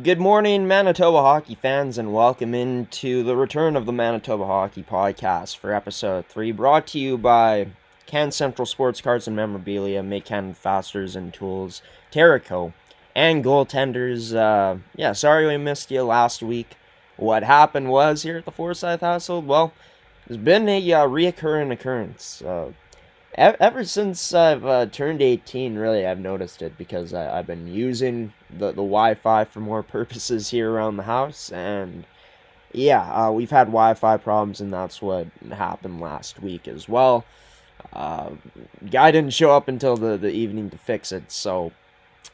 Good morning, Manitoba hockey fans, and welcome into the return of the Manitoba Hockey Podcast for episode 3, brought to you by Can Central Sports Cards and Memorabilia, Make Cannon Fasteners and Tools, Tache, and Goaltenders. Sorry we missed you last week. What happened was here at the Forsyth household, well, there's been a reoccurring occurrence. Ever since I've turned 18, really, I've noticed it because I've been using the Wi-Fi for more purposes here around the house, and we've had Wi-Fi problems, and that's what happened last week as well. Guy didn't show up until the evening to fix it, so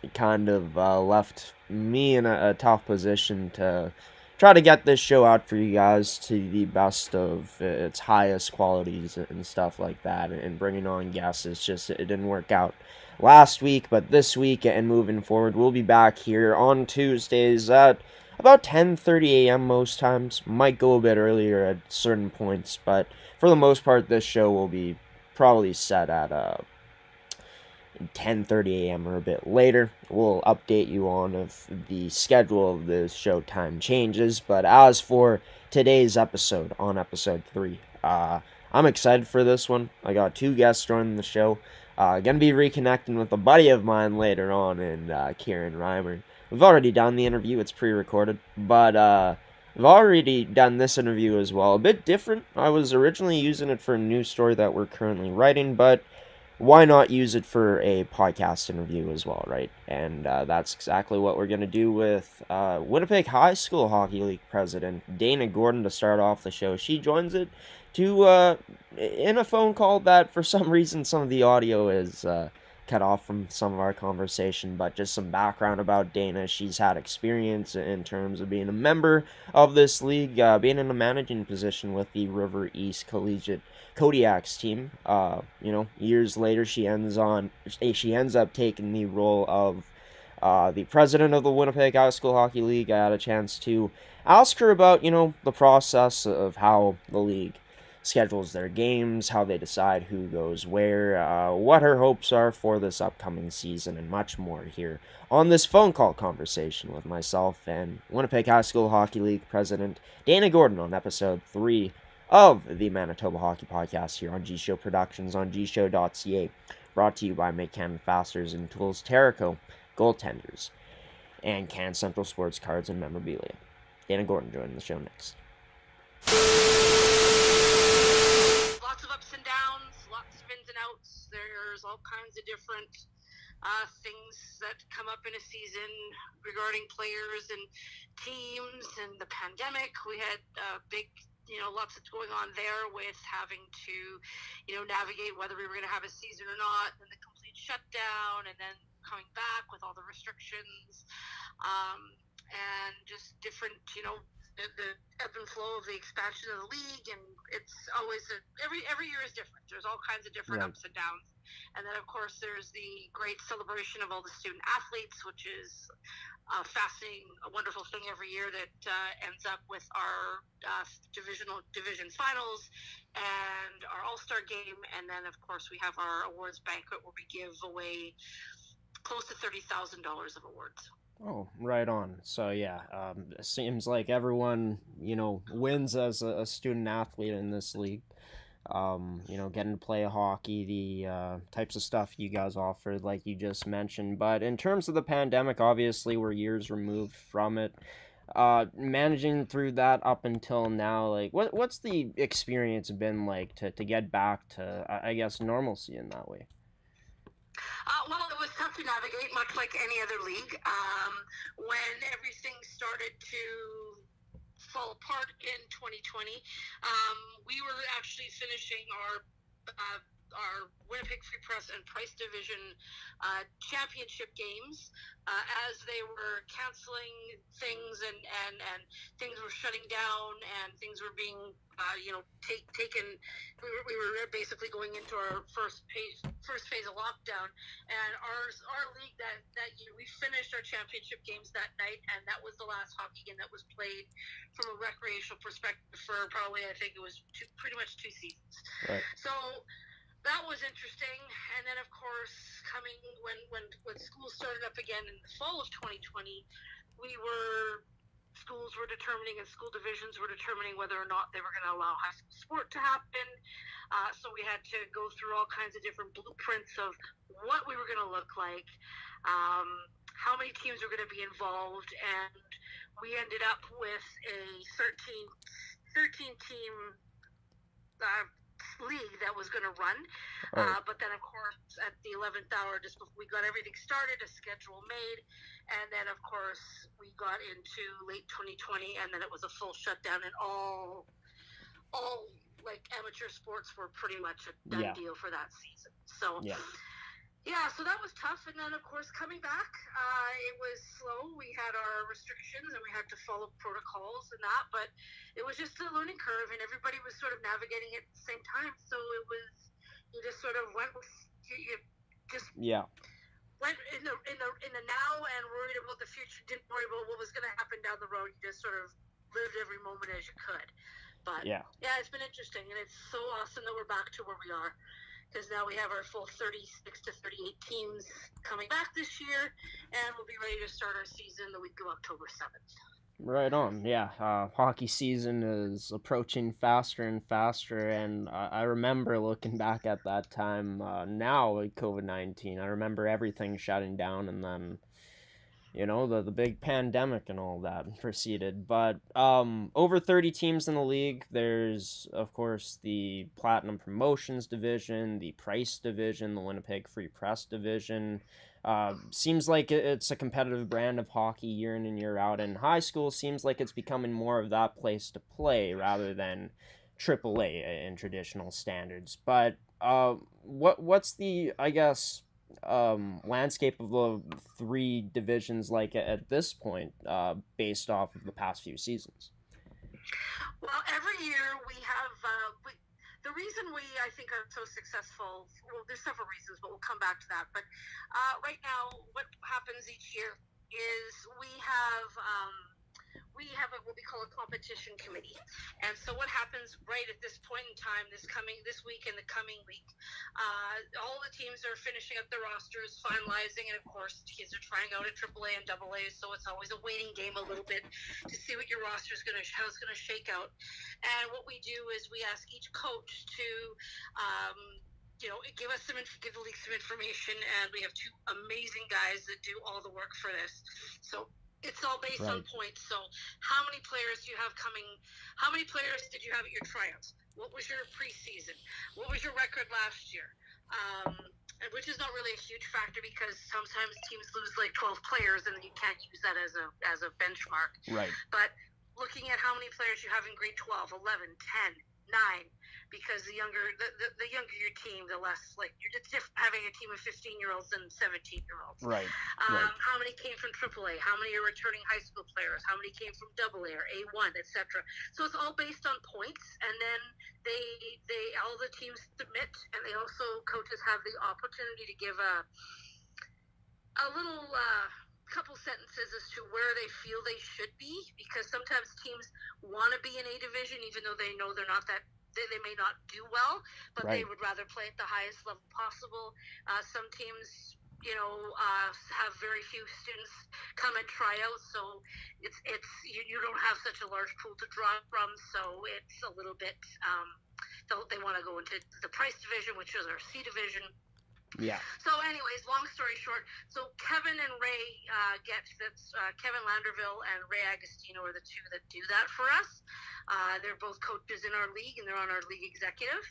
it kind of left me in a tough position to try to get this show out for you guys to the best of its highest qualities and stuff like that, and bringing on guests. It didn't work out last week, but this week and moving forward, we'll be back here on Tuesdays at about 10:30 a.m. most times. Might go a bit earlier at certain points, but for the most part, this show will be probably set at 10:30 a.m. or a bit later. We'll update you on if the schedule of the show time changes. But as for today's episode, on episode 3, I'm excited for this one. I got 2 guests joining the show. Gonna be reconnecting with a buddy of mine later on in Kieran Reimer. We've already done the interview. It's pre-recorded, but we've already done this interview as well. A bit different. I was originally using it for a news story that we're currently writing, but why not use it for a podcast interview as well, right? And that's exactly what we're going to do with Winnipeg High School Hockey League president Dana Gordon to start off the show. She joins it in a phone call that for some reason some of the audio is cut off from some of our conversation, but just some background about Dana. She's had experience in terms of being a member of this league, being in a managing position with the River East Collegiate Kodiaks team. Years later, she ends up taking the role of the president of the Winnipeg High School Hockey League. I had a chance to ask her about, the process of how the league schedules their games, how they decide who goes where, what her hopes are for this upcoming season, and much more here on this phone call conversation with myself and Winnipeg High School Hockey League president Dana Gordon on episode 3 of the Manitoba Hockey Podcast here on gshow Productions on gshow.ca, brought to you by Make Cannon Fasteners and Tools, Tache, Goaltenders, and Can Central Sports Cards and Memorabilia. Dana Gordon joining the show next. Lots of ups and downs, lots of ins and outs. There's all kinds of different things that come up in a season regarding players and teams and the pandemic. We had big, lots that's going on there with having to, navigate whether we were going to have a season or not, and the complete shutdown, and then coming back with all the restrictions, and just different, the ebb and flow of the expansion of the league, and it's always every year is different. There's all kinds of different ups and downs, and then of course there's the great celebration of all the student athletes, which is a fascinating, a wonderful thing every year that ends up with our division finals and our all-star game, and then of course we have our awards banquet where we give away close to $30,000 of awards. Oh, right on. So it seems like everyone, wins as a student athlete in this league. Getting to play hockey, the types of stuff you guys offered, like you just mentioned. But in terms of the pandemic, obviously we're years removed from it. Managing through that up until now, like what's the experience been like to get back to, I guess, normalcy in that way? Well, it was tough to navigate, much like any other league. When everything started to fall apart in 2020, we were actually finishing our Winnipeg Free Press and Price Division championship games as they were canceling things and things were shutting down and things were being taken. We were basically going into our first phase of lockdown, and our league that year we finished our championship games that night, and that was the last hockey game that was played from a recreational perspective for probably, I think it was pretty much 2 seasons. Right. So that was interesting. And then, of course, coming when school started up again in the fall of 2020, schools were determining and school divisions were determining whether or not they were going to allow high school sport to happen. So we had to go through all kinds of different blueprints of what we were going to look like, how many teams were going to be involved, and we ended up with a 13 team league that was going to run. Right. But then, of course, at the 11th hour, just before we got everything started, a schedule made. And then, of course, we got into late 2020, and then it was a full shutdown, and all like amateur sports were pretty much a done deal for that season. So so that was tough. And then, of course, coming back, it was slow. We had our restrictions and we had to follow protocols and that, but it was just a learning curve, and everybody was sort of navigating it at the same time. So it was, you just sort of went with, went in the now and worried about the future, didn't worry about what was going to happen down the road. You just sort of lived every moment as you could. But it's been interesting, and it's so awesome that we're back to where we are, because now we have our full 36 to 38 teams coming back this year, and we'll be ready to start our season the week of October 7th. Right on. Hockey season is approaching faster and faster, and I remember looking back at that time now with COVID-19. I remember everything shutting down, and then the big pandemic and all that proceeded. But over 30 teams in the league. There's, of course, the Platinum Promotions Division, the Price Division, the Winnipeg Free Press Division. Seems like it's a competitive brand of hockey year in and year out. And high school seems like it's becoming more of that place to play rather than AAA in traditional standards. But what's the, I guess, landscape of the three divisions like at this point, based off of the past few seasons? Well, every year we have the reason we, I think, are so successful. Well, there's several reasons, but we'll come back to that. But right now, what happens each year is we have what we call a competition committee. And so what happens right at this point in time, this week and the coming week, all the teams are finishing up their rosters, finalizing, and of course kids are trying out at AAA and AA, so it's always a waiting game a little bit to see what your roster is how it's going to shake out. And what we do is we ask each coach to give the league some information, and we have two amazing guys that do all the work for this. So it's all based on points. So how many players do you have coming? How many players did you have at your tryouts? What was your preseason? What was your record last year? Which is not really a huge factor, because sometimes teams lose like 12 players and you can't use that as a benchmark. Right. But looking at how many players you have in grade 12, 11, 10, 9, because the younger your team, the less, like, you're just having a team of 15-year-olds and 17-year-olds. Right. How many came from AAA? How many are returning high school players? How many came from AA or A1, etc.? So it's all based on points, and then they all the teams submit, and they also, coaches have the opportunity to give a little couple sentences as to where they feel they should be, because sometimes teams want to be in A division even though they know they're not that, they may not do well, but they would rather play at the highest level possible. Some teams have very few students come and try out, so you don't have such a large pool to draw from, so it's a little bit they want to go into the Price division, which is our C division. Yeah. So anyways, long story short, so Kevin and Ray Kevin Landerville and Ray Agostino are the two that do that for us. They're both coaches in our league, and they're on our league executive.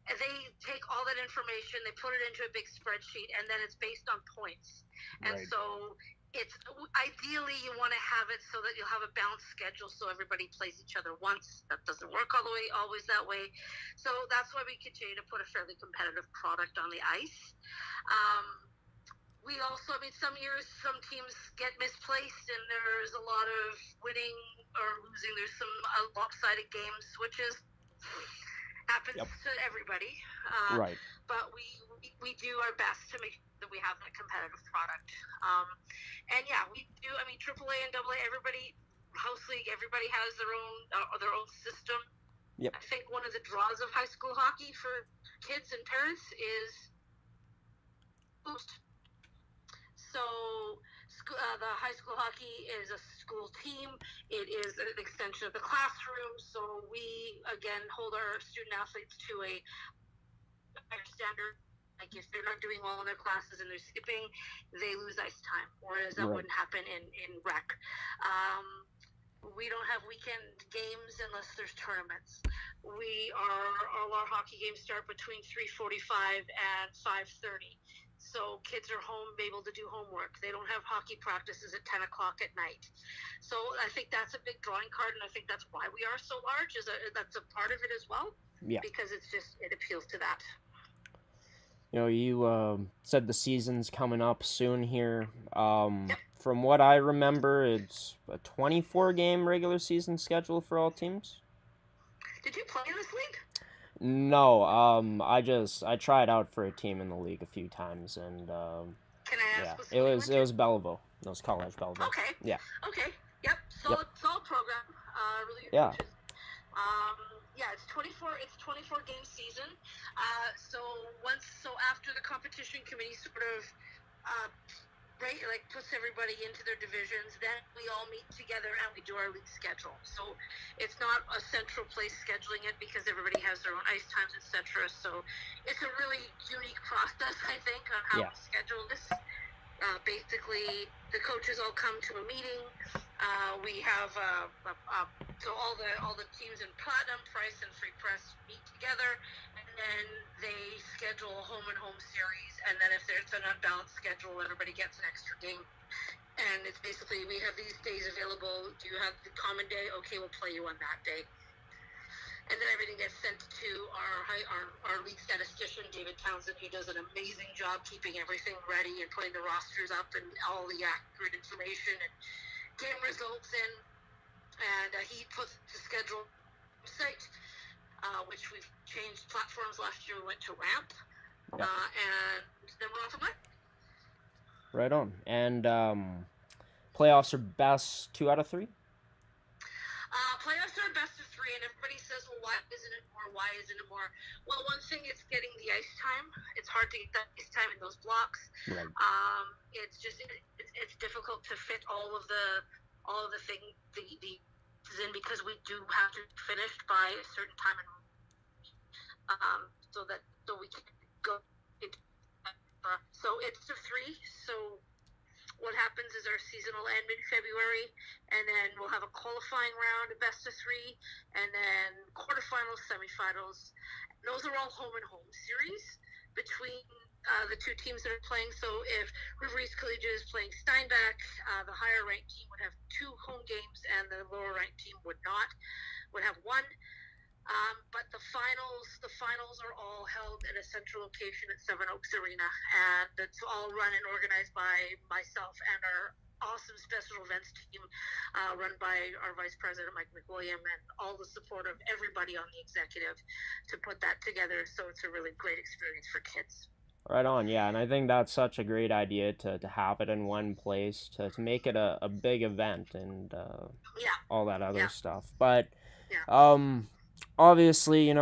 And they take all that information, they put it into a big spreadsheet, and then it's based on points. And so it's ideally you want to have it so that you'll have a balanced schedule, so everybody plays each other once. That doesn't work always that way. So that's why we continue to put a fairly competitive product on the ice. We also, some years, some teams get misplaced, and there's a lot of winning or losing. There's some lopsided games, which happens to everybody. But we do our best to make sure that we have that competitive product. And we do. AAA and AA, everybody, house league, everybody has their own system. Yep. I think one of the draws of high school hockey for kids and parents is boost. So the high school hockey is a school team. It is an extension of the classroom. So we, again, hold our student athletes to a higher standard. Like if they're not doing well in their classes and they're skipping, they lose ice time, whereas that wouldn't happen in rec. We don't have weekend games unless there's tournaments. All our hockey games start between 3:45 and 5:30. So kids are home, able to do homework. They don't have hockey practices at 10 o'clock at night. So I think that's a big drawing card, and I think that's why we are so large. That's a part of it as well. Yeah. Because it appeals to that. You said the season's coming up soon here. Yep. From what I remember, it's a 24-game regular season schedule for all teams. Did you play in this league? No, I tried out for a team in the league a few times, and can I ask? Yeah, it was Belleville. It was college Belleville. Okay. Yeah. Okay. Yep. Solid program. Really good yeah. coaches. Yeah, it's 24 game season. So after the competition committee sort of puts everybody into their divisions, then we all meet together and we do our league schedule. So it's not a central place scheduling it because everybody has their own ice times, etc. So it's a really unique process, I think, on how we schedule this. Basically, the coaches all come to a meeting. We have so all the teams in Platinum, Price, and Free Press meet together, and then they schedule a home and home series. And then if there's an unbalanced schedule, everybody gets an extra game. And it's basically we have these days available. Do you have the common day? Okay, we'll play you on that day. And then everything gets sent to our league statistician, David Townsend, who does an amazing job keeping everything ready and putting the rosters up and all the accurate information and game results in. And he puts the schedule site, which we've changed platforms. Last year we went to Ramp, and then we're off and running. Right on. And playoffs are best 2 out of 3? Playoffs are best of 3, and everybody says, well, why isn't it more? Why isn't it more? Well, one thing is getting the ice time. It's hard to get that ice time in those blocks. Right. It's just it's difficult to fit all of the things in because we do have to be finished by a certain time, so we can go into. So it's of 3. So what happens is our season will end mid-February, and then we'll have a qualifying round, a best of 3, and then quarterfinals, semifinals. Those are all home and home series between the two teams that are playing. So if River East Collegiate is playing Steinbach, the higher ranked team would have 2 home games, and the lower ranked team would have 1. But the finals are all held at a central location at Seven Oaks Arena, and it's all run and organized by myself and our awesome special events team, run by our Vice President, Mike McWilliam, and all the support of everybody on the executive to put that together. So it's a really great experience for kids. Right on, yeah, and I think that's such a great idea to have it in one place, to make it a big event and all that other stuff. But obviously,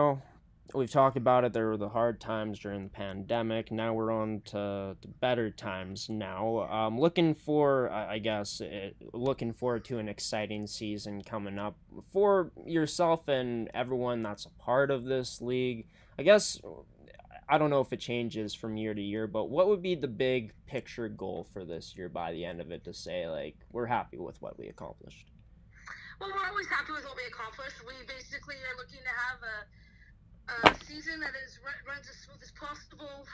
we've talked about it. There were the hard times during the pandemic. Now we're on to better times now. Looking forward to an exciting season coming up for yourself and everyone that's a part of this league. I guess, I don't know if it changes from year to year, but what would be the big picture goal for this year by the end of it to say, like, we're happy with what we accomplished? Well, we're always happy with what we accomplished. We basically are looking to have a season that runs as smooth as possible,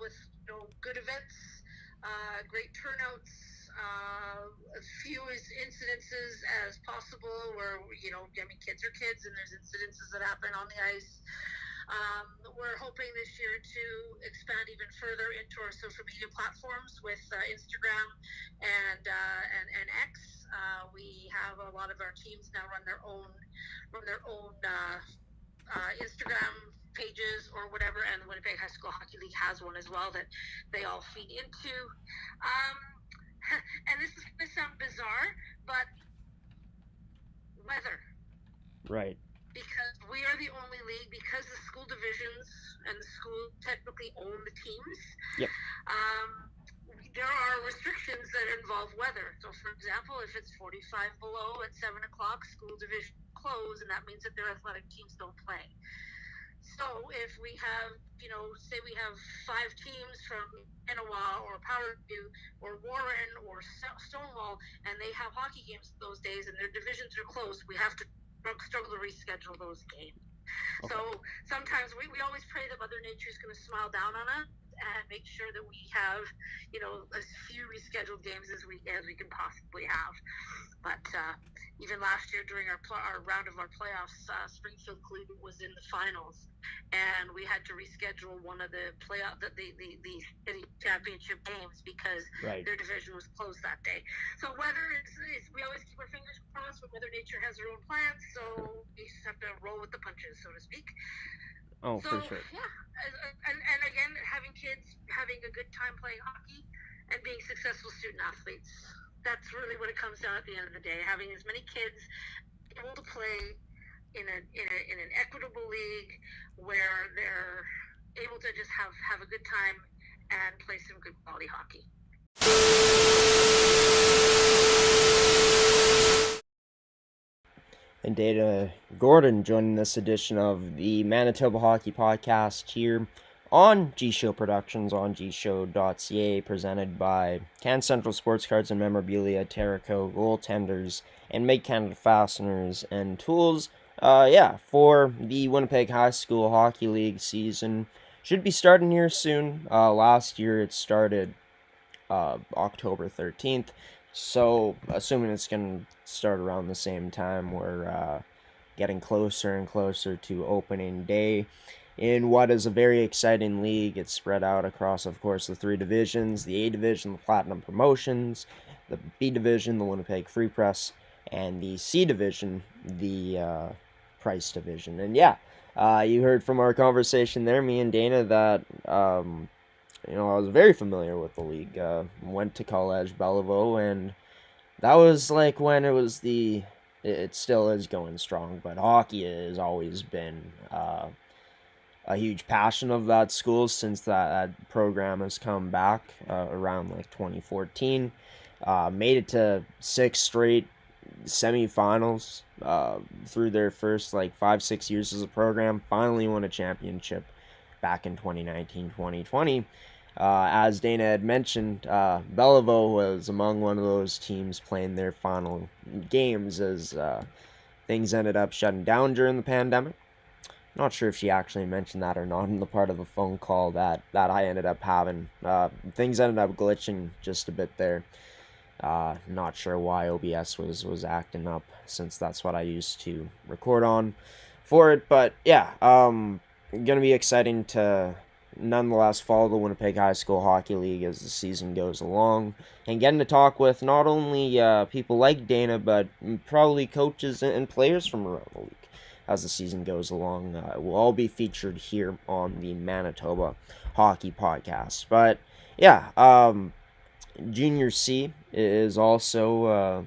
with good events, great turnouts, as few incidences as possible. Where kids are kids, and there's incidences that happen on the ice. We're hoping this year to expand even further into our social media platforms with Instagram and X. We have a lot of our teams now run their own Instagram pages or whatever, and the Winnipeg High School Hockey League has one as well that they all feed into. And this is going to sound bizarre, but weather. Right. because we are the only league, because the school divisions and the school technically own the teams. Yep. There are restrictions that involve weather. So, for example, if it's 45 below at 7 o'clock, school division close, and that means that their athletic teams don't play. So if we have, say we have 5 teams from Inowa or Powerview or Warren or Stonewall, and they have hockey games those days and their divisions are closed, we have to struggle to reschedule those games. Okay. So sometimes we always pray that Mother Nature is going to smile down on us and make sure that we have, as few rescheduled games as we can possibly have. But even last year during our round of our playoffs, Springfield Cleveland was in the finals, and we had to reschedule one of the city championship games because their division was closed that day. So weather is we always keep our fingers crossed, but Mother Nature has her own plans, so we just have to roll with the punches, so to speak. Oh, for sure. Yeah, and again, having kids having a good time playing hockey and being successful student athletes. That's really what it comes down at the end of the day. Having as many kids able to play in an equitable league where they're able to just have a good time and play some good quality hockey. And Dana Gordon joining this edition of the Manitoba Hockey Podcast here on gshow Productions on gshow.ca, presented by Can Central Sports Cards and Memorabilia, Terraco, Goaltenders, and Make Canada Fasteners and Tools. For the Winnipeg High School Hockey League season. Should be starting here soon. Last year it started October 13th. So, assuming it's going to start around the same time, we're getting closer and closer to opening day in what is a very exciting league. It's spread out across, of course, the 3 divisions, the A division, the Platinum Promotions, the B division, the Winnipeg Free Press, and the C division, the Price division. And you heard from our conversation there, me and Dana, that I was very familiar with the league. Went to college, Belleville, and that was like when it was it still is going strong, but hockey has always been a huge passion of that school since that program has come back around like 2014. Made it to 6 straight semifinals through their first 5-6 years as a program. Finally won a championship back in 2019-2020. As Dana had mentioned, Belleville was among one of those teams playing their final games as things ended up shutting down during the pandemic. Not sure if she actually mentioned that or not in the part of a phone call that I ended up having. Things ended up glitching just a bit there. Not sure why OBS was acting up, since that's what I used to record on for it. But gonna be exciting to nonetheless follow the Winnipeg High School Hockey League as the season goes along, and getting to talk with not only people like Dana, but probably coaches and players from around the league as the season goes along. Will all be featured here on the Manitoba Hockey Podcast. But Junior C is also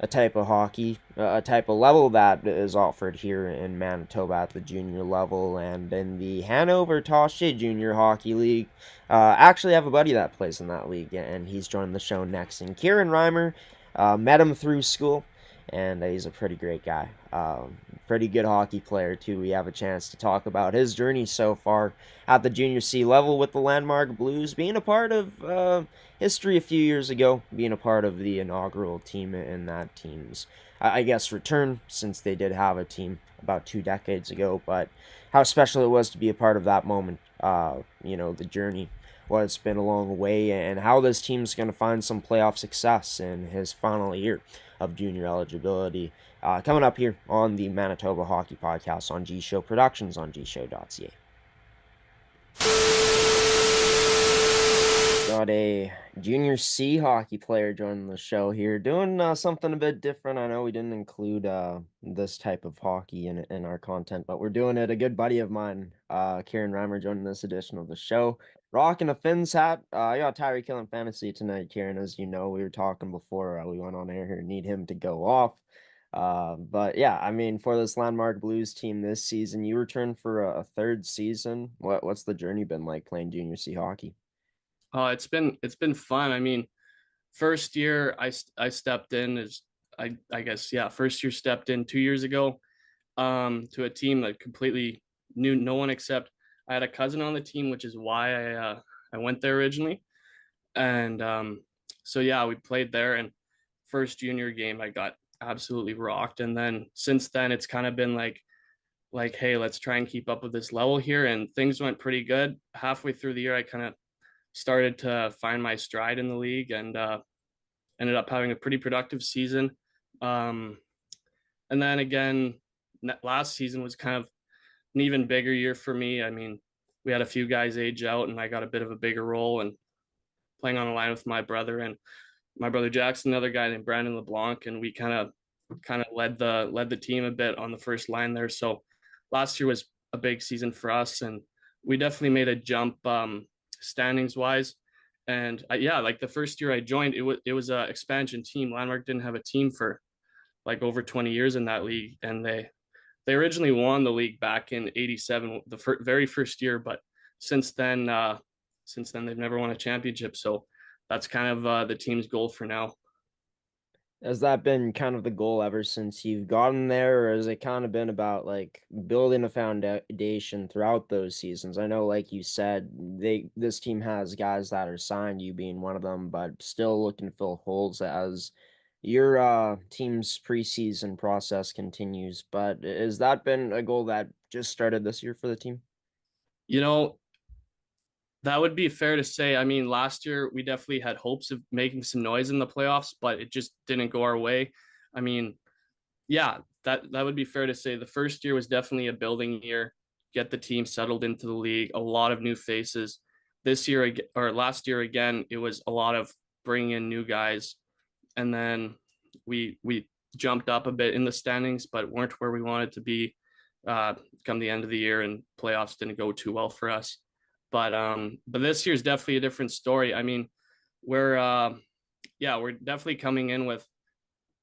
a type of hockey, a type of level that is offered here in Manitoba at the junior level, and in the Hanover Tache Junior Hockey League. Actually have a buddy that plays in that league, and he's joining the show next. And Kieran Reimer, met him through school, and he's a pretty great guy. Pretty good hockey player, too. We have a chance to talk about his journey so far at the Junior C level with the Landmark Blues, being a part of history a few years ago, being a part of the inaugural team in that team's, return, since they did have a team about 2 decades ago, but how special it was to be a part of that moment, the journey. Well, it's been a long way, and how this team's going to find some playoff success in his final year of junior eligibility. Coming up here on the Manitoba Hockey Podcast on gshow Productions on gshow.ca. Got a Junior C hockey player joining the show here, doing something a bit different. I know we didn't include this type of hockey in our content, but we're doing it. A good buddy of mine, Kieran Reimer, joining this edition of the show. Rocking a Finns hat. I got Tyree killing fantasy tonight, Kieran. As you know, we were talking before we went on air here. Need him to go off. But yeah, I mean, for this Landmark Blues team this season, you returned for a third season. What's the journey been like playing junior C hockey? It's been fun. I mean, first year I stepped in as I guess yeah, first year stepped in 2 years ago to a team that completely knew no one except I had a cousin on the team, which is why I went there originally. And so yeah, we played there and first junior game I got absolutely rocked. And then since then it's kind of been like hey, let's try and keep up with this level here. And things went pretty good. Halfway through the year, I kind of started to find my stride in the league and ended up having a pretty productive season. Um, and then again, last season was kind of an even bigger year for me. I mean, we had a few guys age out, and I got a bit of a bigger role and playing on a line with my brother Jackson, another guy named Brandon LeBlanc, and we kind of led the team a bit on the first line there. So last year was a big season for us, and we definitely made a jump standings wise. And yeah, like the first year I joined, it was a expansion team. Landmark didn't have a team for like over 20 years in that league, and they originally won the league back in '87, the very first year, but since then since then they've never won a championship. So that's kind of the team's goal for now. Has that been kind of the goal ever since you've gotten there, or has it kind of been about like building a foundation throughout those seasons? I know, like you said, this team has guys that are signed, you being one of them, but still looking to fill holes as your team's preseason process continues. But has that been a goal that just started this year for the team? You know, that would be fair to say. I mean, last year we definitely had hopes of making some noise in the playoffs, but it just didn't go our way. I mean, yeah, that would be fair to say. The first year was definitely a building year, get the team settled into the league, a lot of new faces. This year or last year again, it was a lot of bringing in new guys, and then we jumped up a bit in the standings, but weren't where we wanted to be. Come the end of the year, and playoffs didn't go too well for us. But this year's definitely a different story. I mean, we're yeah, we're definitely coming in with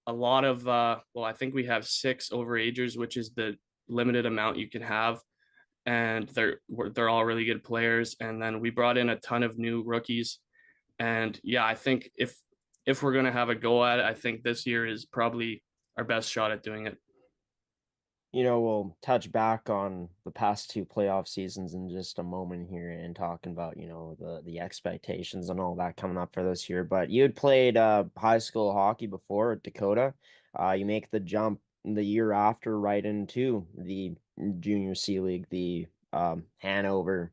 a lot of well, I think we have six overagers, which is the limited amount you can have, and they're all really good players. And then we brought in a ton of new rookies, and yeah, I think if we're gonna have a go at it, I think this year is probably our best shot at doing it. We'll touch back on the past two playoff seasons in just a moment here and talking about, the expectations and all that coming up for this year. But you had played high school hockey before at Dakota. You make the jump the year after right into the Junior C League, the Hanover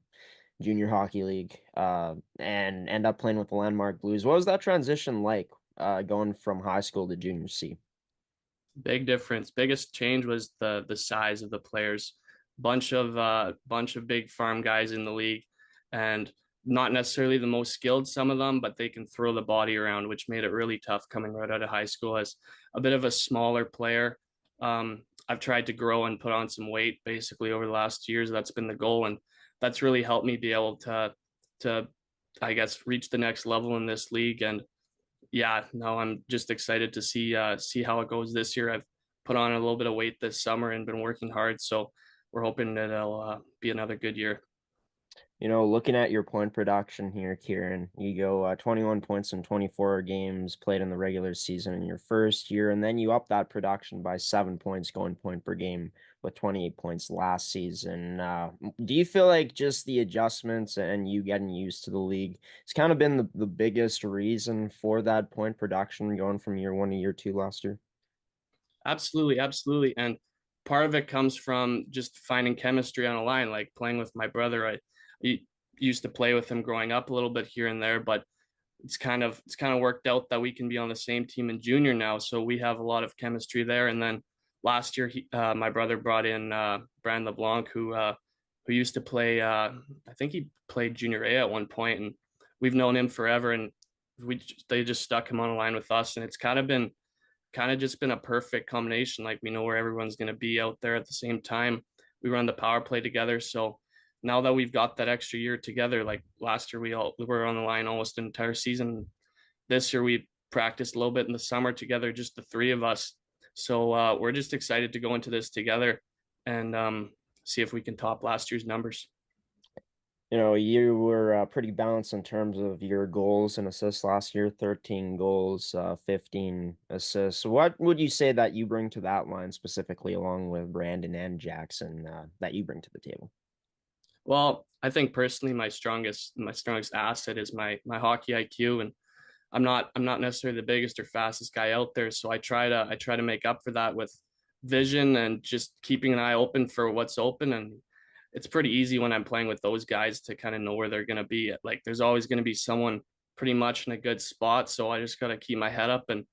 Junior Hockey League, and end up playing with the Landmark Blues. What was that transition like, going from high school to Junior C? Big difference. Biggest change was the size of the players. Bunch of big farm guys in the league, and not necessarily the most skilled, some of them, but they can throw the body around, which made it really tough coming right out of high school as a bit of a smaller player. I've tried to grow and put on some weight basically over the last years. That's been the goal, and that's really helped me be able to I guess reach the next level in this league. And yeah, no, I'm just excited to see how it goes this year. I've put on a little bit of weight this summer and been working hard, so we're hoping that it'll be another good year. Looking at your point production here, Kieran, you go 21 points in 24 games played in the regular season in your first year, and then you up that production by 7 points going point per game with 28 points last season. Do you feel like just the adjustments and you getting used to the league, it's kind of been the biggest reason for that point production going from year one to year two last year? Absolutely, absolutely, and part of it comes from just finding chemistry on a line, like playing with my brother. I used to play with him growing up a little bit here and there, but it's kind of worked out that we can be on the same team in junior now, so we have a lot of chemistry there. And then last year, my brother brought in Brand LeBlanc, who used to play. I think he played junior A at one point, and we've known him forever. And they just stuck him on a line with us, and it's kind of just been a perfect combination. Like we know where everyone's going to be out there at the same time. We run the power play together, so now that we've got that extra year together, like last year we were on the line almost an entire season. This year we practiced a little bit in the summer together, just the three of us. So we're just excited to go into this together and see if we can top last year's numbers. You were pretty balanced in terms of your goals and assists last year, 13 goals, 15 assists. What would you say that you bring to that line specifically, along with Brandon and Jackson, that you bring to the table? Well, I think personally my strongest asset is my hockey IQ, and I'm not necessarily the biggest or fastest guy out there, so I try to make up for that with vision and just keeping an eye open for what's open. And it's pretty easy when I'm playing with those guys to kind of know where they're going to be. Like there's always going to be someone pretty much in a good spot, so I just got to keep my head up. And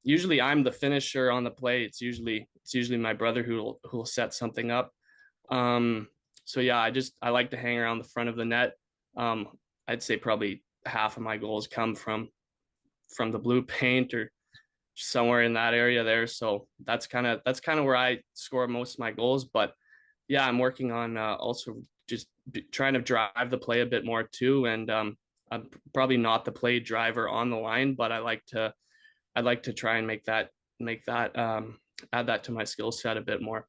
usually I'm the finisher on the play. It's usually my brother who'll set something up. Um, so yeah, I like to hang around the front of the net. I'd say probably half of my goals come from the blue paint or somewhere in that area there. So that's kind of where I score most of my goals. But yeah, I'm working on also just trying to drive the play a bit more too. And I'm probably not the play driver on the line, but I'd like to try and make that add that to my skill set a bit more.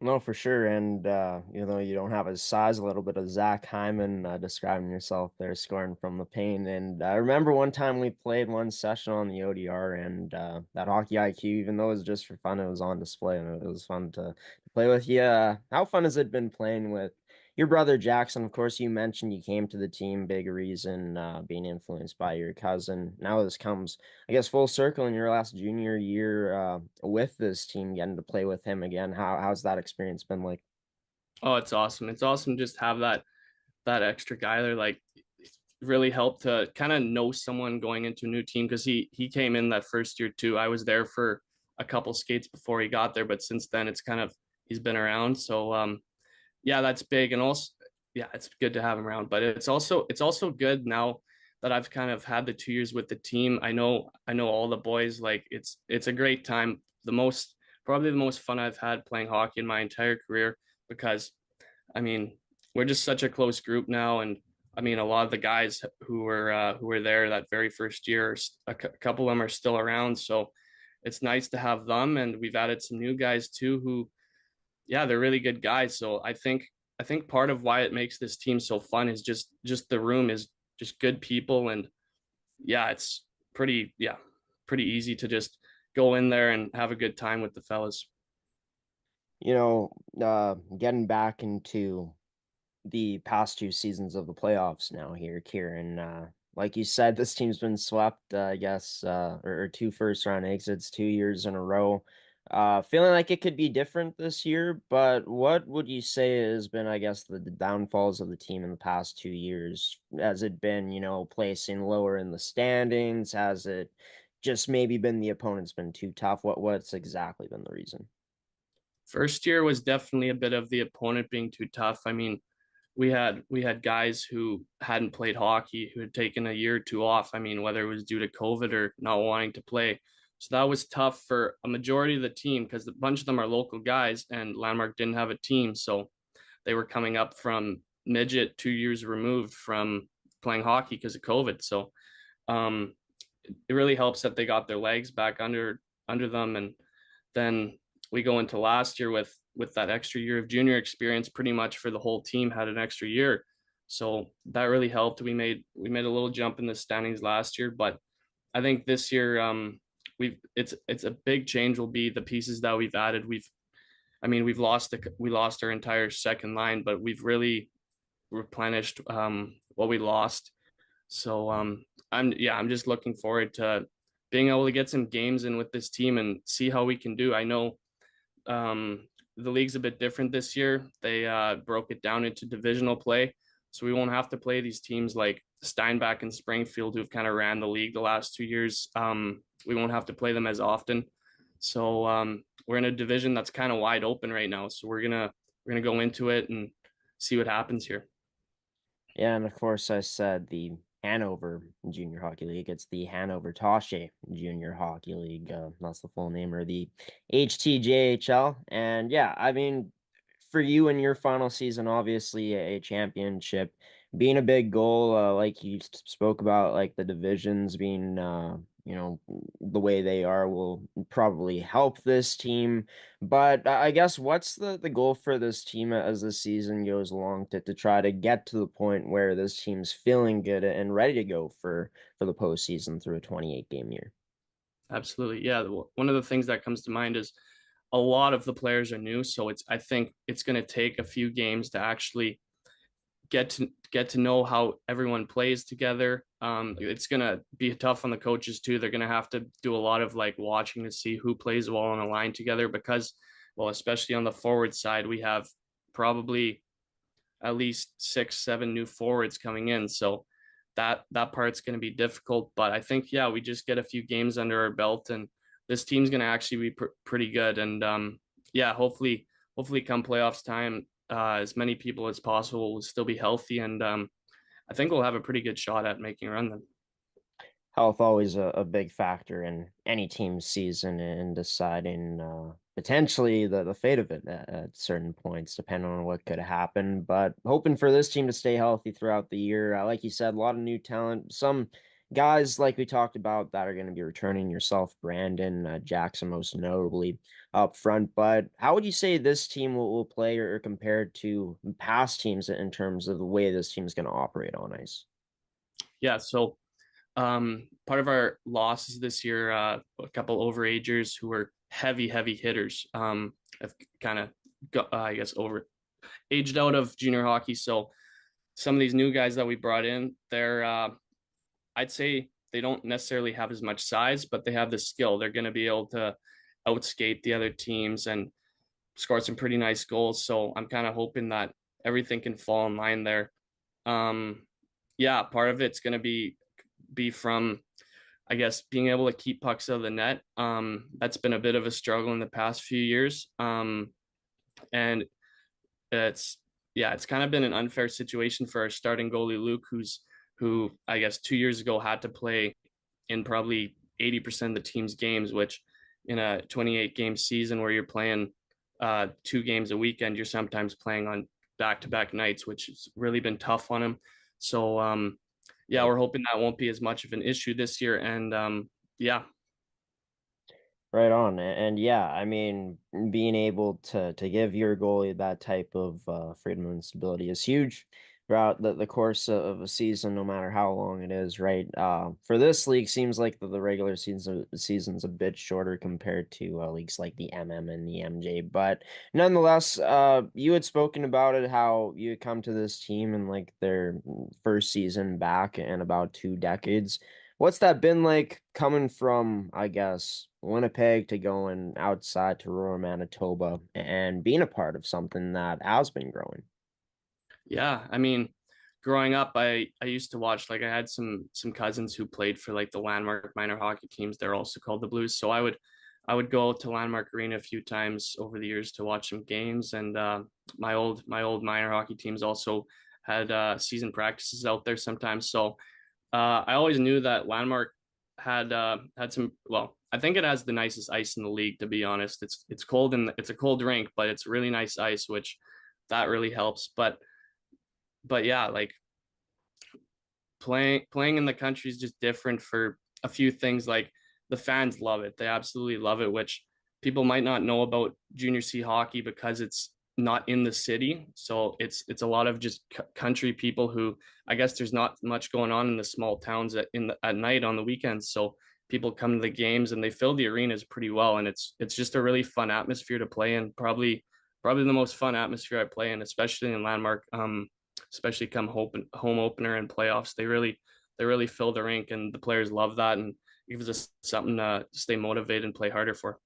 No, for sure. And you don't have his size, a little bit of Zach Hyman describing yourself there, scoring from the paint. And I remember one time we played one session on the ODR, and that hockey IQ, even though it was just for fun, it was on display, and it was fun to play with you. How fun has it been playing with your brother Jackson? Of course, you mentioned you came to the team, big reason being influenced by your cousin. Now this comes, I guess, full circle in your last junior year with this team, getting to play with him again. How's that experience been like? Oh, it's awesome. It's awesome just have that extra guy there. Like really helped to kind of know someone going into a new team because he came in that first year too. I was there for a couple skates before he got there, but since then it's kind of he's been around. So yeah, that's big. And also yeah, it's good to have him around. But it's also good now that I've kind of had the 2 years with the team. I know all the boys. Like it's a great time. Probably the most fun I've had playing hockey in my entire career because I mean, we're just such a close group now, and I mean, a lot of the guys who were there that very first year, a couple of them are still around. So it's nice to have them, and we've added some new guys too. Who, yeah, they're really good guys. So I think part of why it makes this team so fun is just the room is just good people, and yeah, it's pretty easy to just go in there and have a good time with the fellas. Getting back into the past two seasons of the playoffs now here, Kieran. Like you said, this team's been swept, I guess, or two first round exits 2 years in a row. Feeling like it could be different this year, but what would you say has been, I guess, the downfalls of the team in the past 2 years? Has it been, placing lower in the standings? Has it just maybe been the opponent's been too tough? What's exactly been the reason? First year was definitely a bit of the opponent being too tough. I mean, we had guys who hadn't played hockey who had taken a year or two off. I mean, whether it was due to COVID or not wanting to play. So that was tough for a majority of the team because a bunch of them are local guys and Landmark didn't have a team. So they were coming up from midget 2 years removed from playing hockey because of COVID. So um, it really helps that they got their legs back under them. And then we go into last year with that extra year of junior experience pretty much for the whole team had an extra year. So that really helped. We made a little jump in the standings last year, but I think this year it's a big change will be the pieces that we've added. We lost our entire second line, but we've really replenished what we lost. So I'm just looking forward to being able to get some games in with this team and see how we can do. I know the league's a bit different this year. They broke it down into divisional play, so we won't have to play these teams like Steinbach and Springfield who've kind of ran the league the last 2 years. We won't have to play them as often. So we're in a division that's kind of wide open right now. So we're gonna go into it and see what happens here. Yeah, and of course, I said the Hanover Junior Hockey League. It's the Hanover Tache Junior Hockey League. That's the full name, or the HTJHL. And yeah, I mean, for you in your final season, obviously a championship being a big goal, like you spoke about, like the divisions being the way they are will probably help this team. But I guess what's the goal for this team as the season goes along to try to get to the point where this team's feeling good and ready to go for the postseason through a 28 game year? Absolutely. Yeah. One of the things that comes to mind is a lot of the players are new. So I think it's going to take a few games to actually get to know how everyone plays together. It's gonna be tough on the coaches too. They're gonna have to do a lot of like watching to see who plays well on a line together because, well, especially on the forward side, we have probably at least 6, 7 new forwards coming in. So that part's going to be difficult. But I think yeah, we just get a few games under our belt, and this team's going to actually be pretty good. And yeah, hopefully come playoffs time, as many people as possible will still be healthy, and I think we'll have a pretty good shot at making a run then. Health always a big factor in any team's season and deciding potentially the fate of it at certain points, depending on what could happen. But hoping for this team to stay healthy throughout the year. Like you said, a lot of new talent. Some guys, like we talked about, that are going to be returning. Yourself, Brandon, Jackson, most notably up front. But how would you say this team will play or compare to past teams in terms of the way this team is going to operate on ice? Yeah, so part of our losses this year, a couple overagers who were heavy hitters, have kind of got, I guess, over aged out of junior hockey. So some of these new guys that we brought in, they're I'd say they don't necessarily have as much size, but they have the skill. They're going to be able to outskate the other teams and score some pretty nice goals. So I'm kind of hoping that everything can fall in line there. Um, yeah, part of it's going to be from, I guess, being able to keep pucks out of the net. That's been a bit of a struggle in the past few years. And it's yeah, it's kind of been an unfair situation for our starting goalie Luke, who I guess 2 years ago had to play in probably 80% of the team's games, which in a 28 game season where you're playing 2 games a weekend, you're sometimes playing on back to back nights, which has really been tough on him. So yeah, we're hoping that won't be as much of an issue this year. And yeah. Right on. And yeah, I mean, being able to give your goalie that type of freedom and stability is huge throughout the course of a season, no matter how long it is, right? For this league, seems like the regular season's a bit shorter compared to leagues like the MM and the MJ. But nonetheless, you had spoken about it, how you had come to this team in like their first season back in about 2 decades. What's that been like coming from, I guess, Winnipeg to going outside to rural Manitoba and being a part of something that has been growing? Yeah, I mean, growing up, I used to watch, like, I had some cousins who played for like the Landmark minor hockey teams. They're also called the Blues. So I would go to Landmark Arena a few times over the years to watch some games. And my old minor hockey teams also had season practices out there sometimes. So I always knew that Landmark had some. Well, I think it has the nicest ice in the league. To be honest, it's cold and it's a cold rink, but it's really nice ice, which that really helps. But yeah, like playing in the country is just different for a few things. Like the fans love it; they absolutely love it, which people might not know about junior C hockey because it's not in the city. So it's a lot of just country people who, I guess, there's not much going on in the small towns at night on the weekends. So people come to the games and they fill the arenas pretty well, and it's just a really fun atmosphere to play in. Probably the most fun atmosphere I play in, especially in Landmark. Especially come home opener and playoffs. They really fill the rink, and the players love that, and it gives us something to stay motivated and play harder for.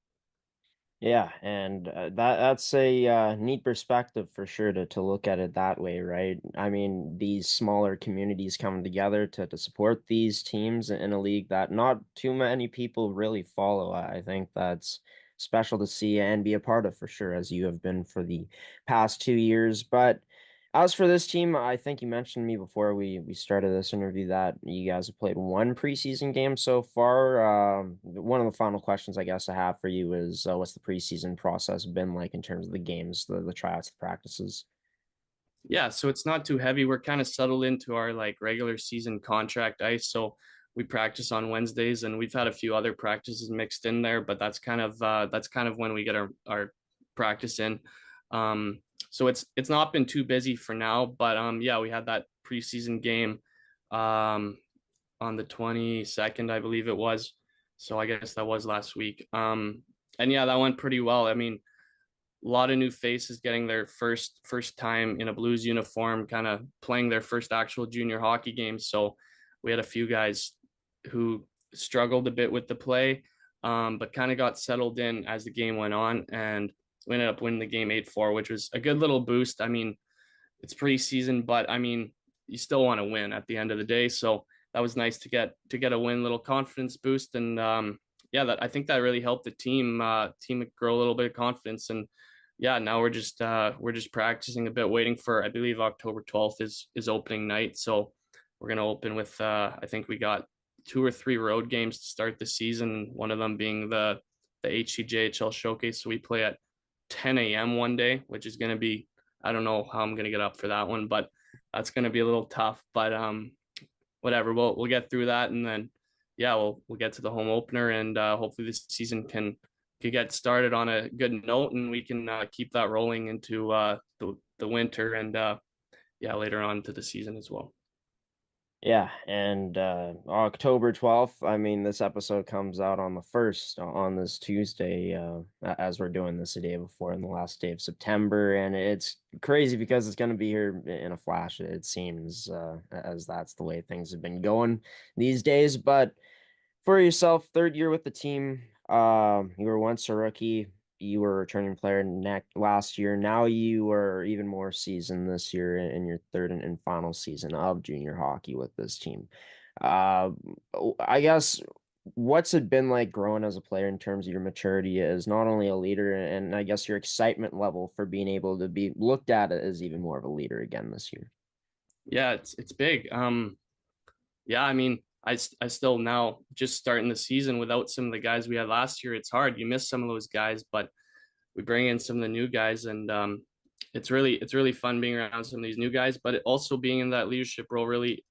Yeah, and that's a neat perspective for sure to look at it that way, right? I mean, these smaller communities coming together to support these teams in a league that not too many people really follow. I think that's special to see and be a part of for sure, as you have been for the past 2 years. But as for this team, I think you mentioned to me before we started this interview that you guys have played one preseason game so far. One of the final questions I guess I have for you is what's the preseason process been like in terms of the games, the tryouts, the practices? Yeah, so it's not too heavy. We're kind of settled into our like regular season contract ice. So we practice on Wednesdays, and we've had a few other practices mixed in there, but that's kind of when we get our practice in. So it's not been too busy for now, but yeah, we had that preseason game on the 22nd, I believe it was. So I guess that was last week. And yeah, that went pretty well. I mean, a lot of new faces getting their first time in a Blues uniform, kind of playing their first actual junior hockey game. So we had a few guys who struggled a bit with the play, but kind of got settled in as the game went on, and we ended up winning the game 8-4, which was a good little boost. I mean, it's preseason, but I mean, you still want to win at the end of the day. So that was nice to get a win, little confidence boost, and yeah, that I think that really helped the team grow a little bit of confidence. And yeah, now we're just practicing a bit, waiting for, I believe October 12th is opening night. So we're gonna open with I think we got 2 or 3 road games to start the season. One of them being the HCJHL showcase. So we play at 10 a.m. one day, which is gonna be, I don't know how I'm gonna get up for that one, but that's gonna be a little tough. But whatever, we'll get through that, and then yeah, we'll get to the home opener, and hopefully this season can get started on a good note, and we can keep that rolling into the winter, and yeah, later on to the season as well. Yeah, and October 12th, I mean, this episode comes out on the 1st, on this Tuesday, as we're doing this a day before, in the last day of September, and it's crazy because it's going to be here in a flash, it seems, as that's the way things have been going these days. But for yourself, 3rd year with the team, you were once a rookie, you were a returning player last year. Now you are even more seasoned this year in your 3rd and final season of junior hockey with this team. I guess, what's it been like growing as a player in terms of your maturity as not only a leader, and I guess your excitement level for being able to be looked at as even more of a leader again this year? Yeah, it's big. Yeah, I mean, I still, now just starting the season without some of the guys we had last year, it's hard. You miss some of those guys, but we bring in some of the new guys, and it's really fun being around some of these new guys. But also being in that leadership role really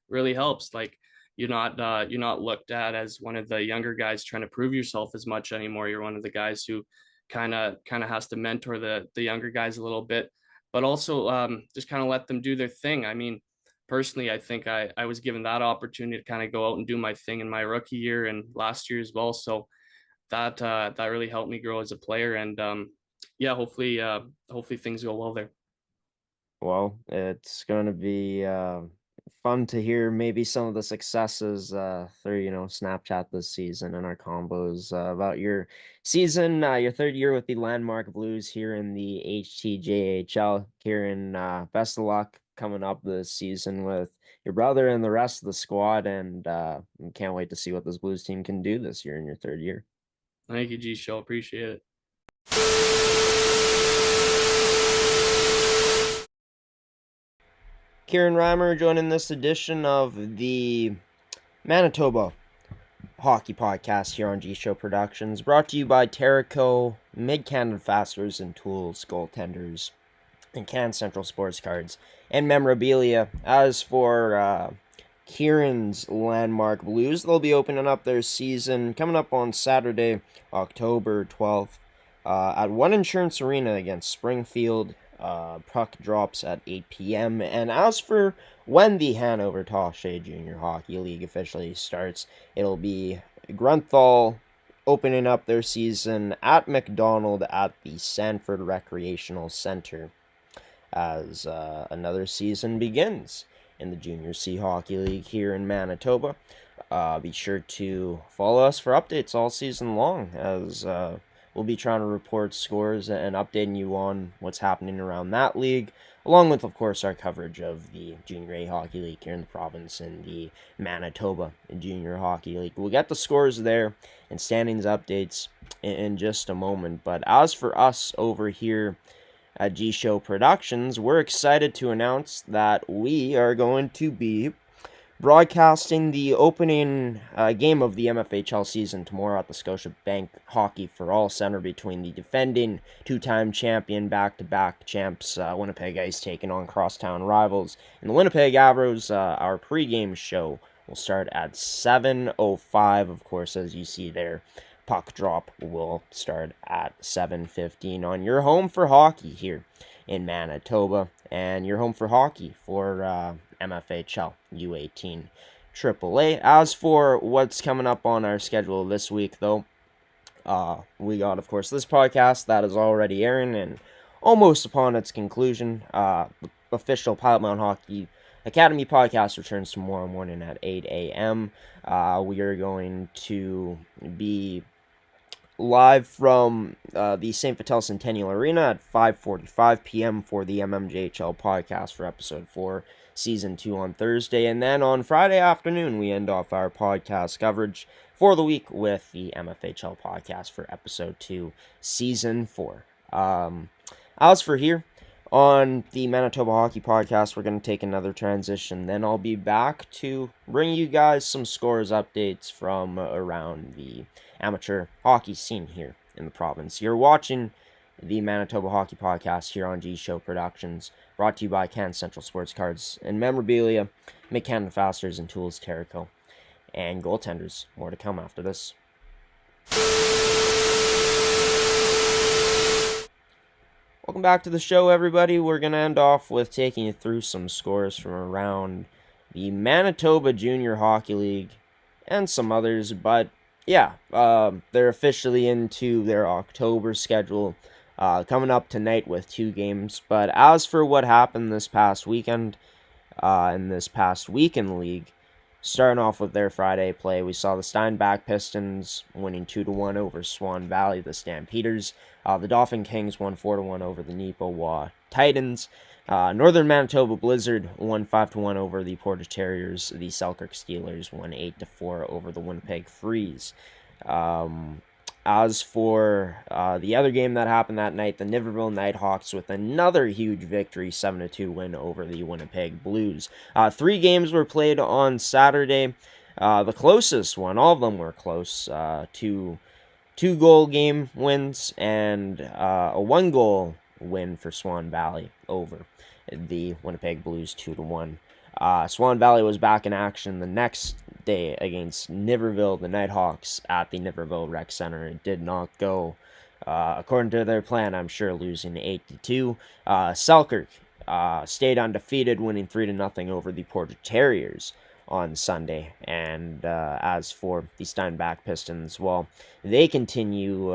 helps. Like, you're not looked at as one of the younger guys trying to prove yourself as much anymore. You're one of the guys who kind of has to mentor the younger guys a little bit, but also just kind of let them do their thing. I mean, personally, I think I was given that opportunity to kind of go out and do my thing in my rookie year and last year as well. So that really helped me grow as a player, and yeah, hopefully things go well there. Well, it's going to be fun to hear maybe some of the successes through, Snapchat this season and our combos about your season, your 3rd year with the Landmark Blues here in the HTJHL. Kieran, best of luck coming up this season with your brother and the rest of the squad, and can't wait to see what this Blues team can do this year in your 3rd year. Thank you, gshow. Appreciate it. Kieran Reimer joining this edition of the Manitoba Hockey Podcast here on G-Show Productions, brought to you by Terrico, Mid-Canada Fasteners and Tools, Goaltenders, and Can Central Sports Cards, and Memorabilia. As for Kieran's Landmark Blues, they'll be opening up their season coming up on Saturday, October 12th, at One Insurance Arena against Springfield. Puck drops at 8 p.m. And as for when the Hanover Tache Junior Hockey League officially starts, it'll be Grunthal opening up their season at McDonald at the Sanford Recreational Center as another season begins in the Junior C Hockey League here in Manitoba. Be sure to follow us for updates all season long, as we'll be trying to report scores and updating you on what's happening around that league, along with, of course, our coverage of the Junior A Hockey League here in the province and the Manitoba Junior Hockey League. We'll get the scores there and standings updates in just a moment. But as for us over here at G-Show Productions, we're excited to announce that we are going to be broadcasting the opening game of the MFHL season tomorrow at the Scotiabank Hockey for All Center between the defending 2-time champion back-to-back champs Winnipeg Ice taking on crosstown rivals and the Winnipeg Avros. Our pregame show will start at 7:05. Of course, as you see there, puck drop will start at 7:15 on your home for hockey here in Manitoba, and your home for hockey for MFHL U18 AAA. As for what's coming up on our schedule this week, though, we got, of course, this podcast that is already airing and almost upon its conclusion. The official Pilot Mountain Hockey Academy podcast returns tomorrow morning at 8 a.m. We are going to be live from the St. Vital Centennial Arena at 5:45 p.m. for the MMJHL podcast for episode 4, season 2 on Thursday. And then on Friday afternoon, we end off our podcast coverage for the week with the MFHL podcast for episode 2, season 4. As for here on the Manitoba Hockey Podcast, we're going to take another transition. Then I'll be back to bring you guys some scores updates from around the amateur hockey scene here in the province. You're watching the Manitoba Hockey Podcast here on gshow Productions, brought to you by Can Central Sports Cards and Memorabilia, McCann Fasteners and Tools, Terrico, and Goaltenders. More to come after this. Welcome back to the show, everybody. We're going to end off with taking you through some scores from around the Manitoba Junior Hockey League and some others. But yeah, they're officially into their October schedule, coming up tonight with 2 games. But as for what happened this past weekend, in this past week in the league, starting off with their Friday play, we saw the Steinbach Pistons winning 2-1 over Swan Valley, the Stampeders. The Dauphin Kings won 4-1 over the Neepawa Titans. Northern Manitoba Blizzard won 5-1 over the Portage Terriers. The Selkirk Steelers won 8-4 over the Winnipeg Freeze. As for the other game that happened that night, the Niverville Nighthawks with another huge victory, 7-2 win over the Winnipeg Blues. 3 games were played on Saturday. The closest one, all of them were close. 2-goal game wins and a 1-goal win for Swan Valley over the Winnipeg Blues 2-1. Swan Valley was back in action the next day against Niverville, the Nighthawks, at the Niverville Rec Center. It did not go according to their plan, I'm sure, losing 8-2. Selkirk stayed undefeated, winning 3-0 over the Portage Terriers on Sunday. And as for the Steinbach Pistons, well, they continue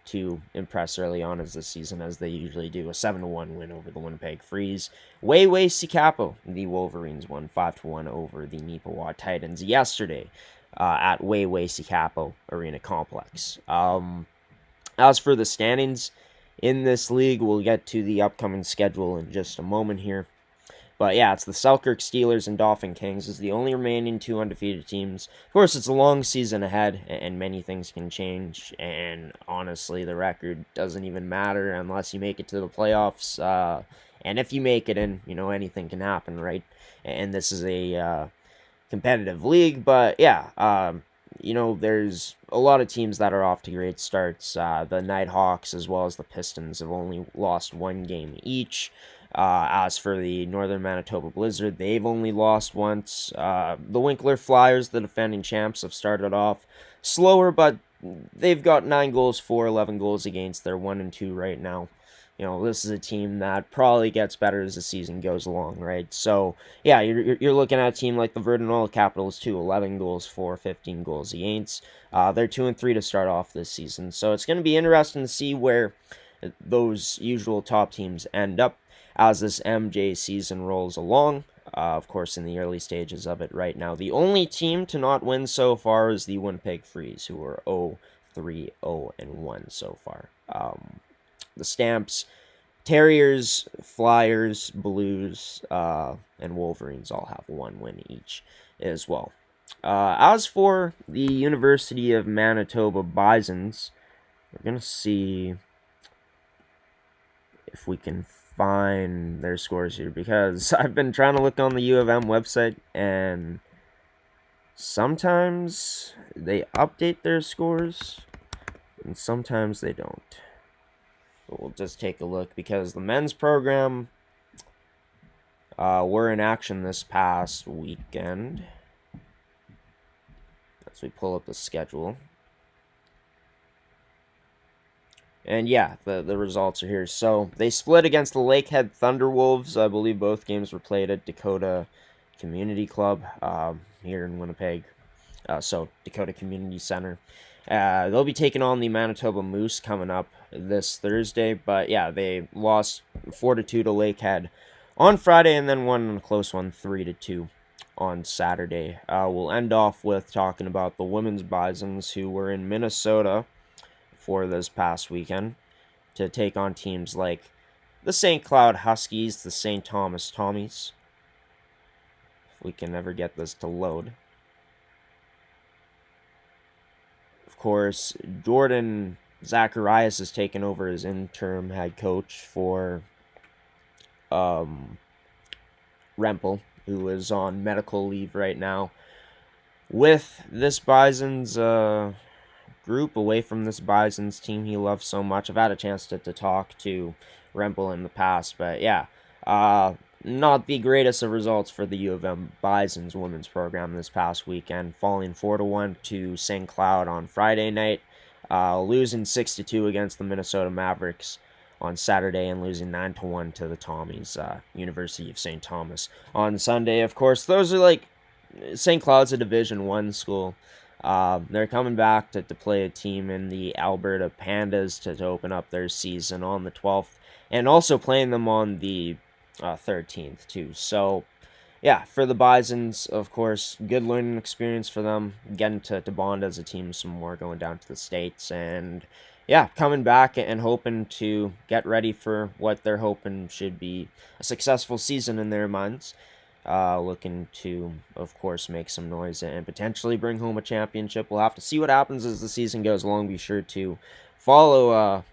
to impress early on as the season, as they usually do. A 7-1 win over the Winnipeg Freeze. Wayway Sikapo, the Wolverines, won 5-1 over the Neepawa Titans yesterday at Wayway Sikapo Arena Complex. As for the standings in this league, we'll get to the upcoming schedule in just a moment here. But yeah, it's the Selkirk Steelers and Dauphin Kings as the only remaining 2 undefeated teams. Of course, it's a long season ahead, and many things can change. And honestly, the record doesn't even matter unless you make it to the playoffs. And if you make it in, anything can happen, right? And this is a competitive league. But yeah, there's a lot of teams that are off to great starts. The Nighthawks as well as the Pistons have only lost 1 game each. As for the Northern Manitoba Blizzard, they've only lost once. The Winkler Flyers, the defending champs, have started off slower, but they've got 9 goals for, 11 goals against. They're 1-2 right now. This is a team that probably gets better as the season goes along, right? So, yeah, you're looking at a team like the Verdun Oil Capitals, too. 11 goals for, 15 goals against. They're 2-3 to start off this season. So it's going to be interesting to see where those usual top teams end up as this MJ season rolls along. Of course, in the early stages of it right now. The only team to not win so far is the Winnipeg Freeze, who are 0-3-0-1 so far. The Stamps, Terriers, Flyers, Blues, and Wolverines all have 1 win each as well. As for the University of Manitoba Bisons, we're going to see if we can find their scores here, because I've been trying to look on the U of M website, and sometimes they update their scores, and sometimes they don't. But we'll just take a look, because the men's program were in action this past weekend. as we pull up the schedule. And yeah, the results are here. So they split against the Lakehead Thunderwolves. I believe both games were played at Dakota Community Club here in Winnipeg. So Dakota Community Center. They'll be taking on the Manitoba Moose coming up this Thursday. But yeah, they lost 4-2 to Lakehead on Friday, and then won a close one 3-2 on Saturday. We'll end off with talking about the women's Bisons, who were in Minnesota for this past weekend to take on teams like the St. Cloud Huskies, the St. Thomas Tommies. If we can ever get this to load. Of course, Jordan Zacharias has taken over as interim head coach for Rempel, who is on medical leave right now. With this Bison's group, away from this Bison's team he loves so much. I've had a chance to talk to Rempel in the past, but yeah, not the greatest of results for the U of M Bison's women's program this past weekend, falling 4-1 to St. Cloud on Friday night, losing 6-2 against the Minnesota Mavericks on Saturday, and losing 9-1 to the Tommies, University of St. Thomas on Sunday. Of course, those are like, St. Cloud's a Division I school. They're coming back to play a team in the Alberta Pandas to open up their season on the 12th, and also playing them on the 13th too. So yeah, for the Bisons, of course, good learning experience for them, getting to bond as a team some more, going down to the States, and yeah, coming back and hoping to get ready for what they're hoping should be a successful season in their minds. Looking to, of course, make some noise and potentially bring home a championship. We'll have to see what happens as the season goes along. Be sure to follow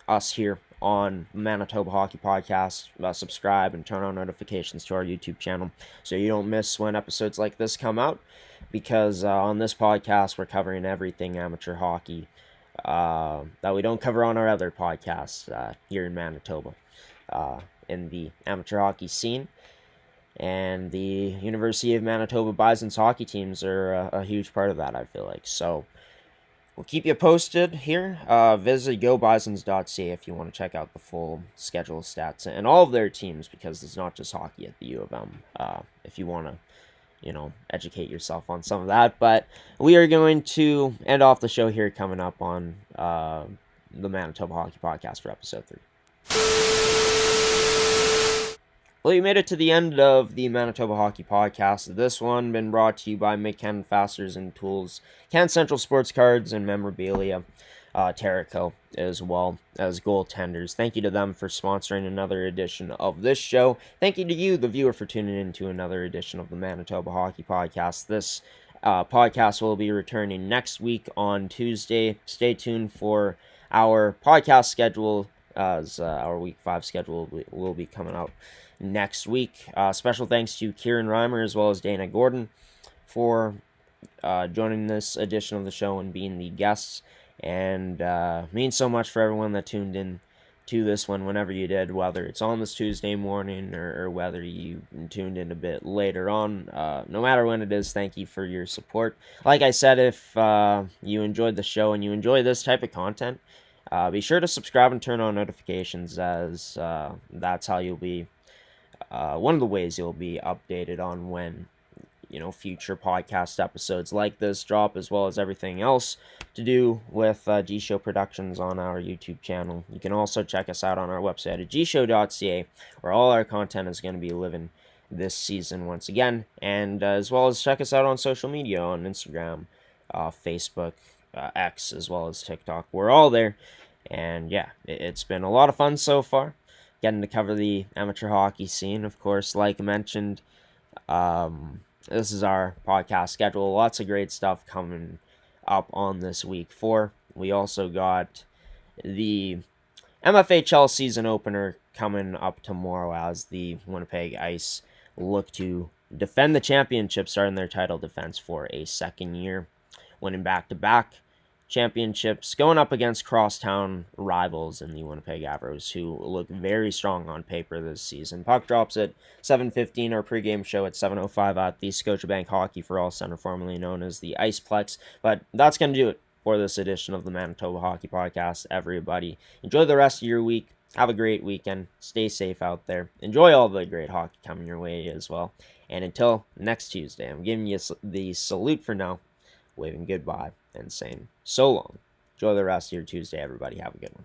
us here on Manitoba Hockey Podcast. Subscribe and turn on notifications to our YouTube channel so you don't miss when episodes like this come out, because on this podcast we're covering everything amateur hockey that we don't cover on our other podcasts here in Manitoba in the amateur hockey scene. And the University of Manitoba Bison's hockey teams are a huge part of that, I feel like. So we'll keep you posted here. Visit gobisons.ca if you want to check out the full schedule, stats, and all of their teams, because there's not just hockey at the U of M. If you want to, educate yourself on some of that. But we are going to end off the show here coming up on the Manitoba Hockey Podcast for episode 3. Well, you made it to the end of the Manitoba Hockey Podcast. This one been brought to you by McKenna Fasteners and Tools, Can Central Sports Cards and Memorabilia, Terrico, as well as goaltenders. Thank you to them for sponsoring another edition of this show. Thank you to you, the viewer, for tuning in to another edition of the Manitoba Hockey Podcast. This podcast will be returning next week on Tuesday. Stay tuned for our podcast schedule, as our Week 5 schedule will be coming out next week. Special thanks to Kieran Reimer as well as Dana Gordon for joining this edition of the show and being the guests, and means so much for everyone that tuned in to this one whenever you did, whether it's on this Tuesday morning or whether you tuned in a bit later on. No matter when it is, thank you for your support. Like I said, if you enjoyed the show and you enjoy this type of content, be sure to subscribe and turn on notifications, as that's how you'll be one of the ways you'll be updated on when future podcast episodes like this drop, as well as everything else to do with G-Show Productions on our YouTube channel. You can also check us out on our website at gshow.ca, where all our content is going to be living this season once again, and as well as check us out on social media on Instagram, Facebook, X, as well as TikTok. We're all there, and yeah, it's been a lot of fun so far getting to cover the amateur hockey scene. Of course, like I mentioned, this is our podcast schedule. Lots of great stuff coming up on this week 4. We also got the MFHL season opener coming up tomorrow, as the Winnipeg Ice look to defend the championship, starting their title defense for a second year, winning back-to-back championships, going up against crosstown rivals in the Winnipeg Avros, who look very strong on paper this season. Puck drops at 7:15, our pregame show at 7:05 at the Scotiabank Hockey for All Center, formerly known as the Iceplex. But that's going to do it for this edition of the Manitoba Hockey Podcast, everybody. Enjoy the rest of your week. Have a great weekend. Stay safe out there. Enjoy all the great hockey coming your way as well. And until next Tuesday, I'm giving you the salute for now, waving goodbye and saying so long. Enjoy the rest of your Tuesday, everybody. Have a good one.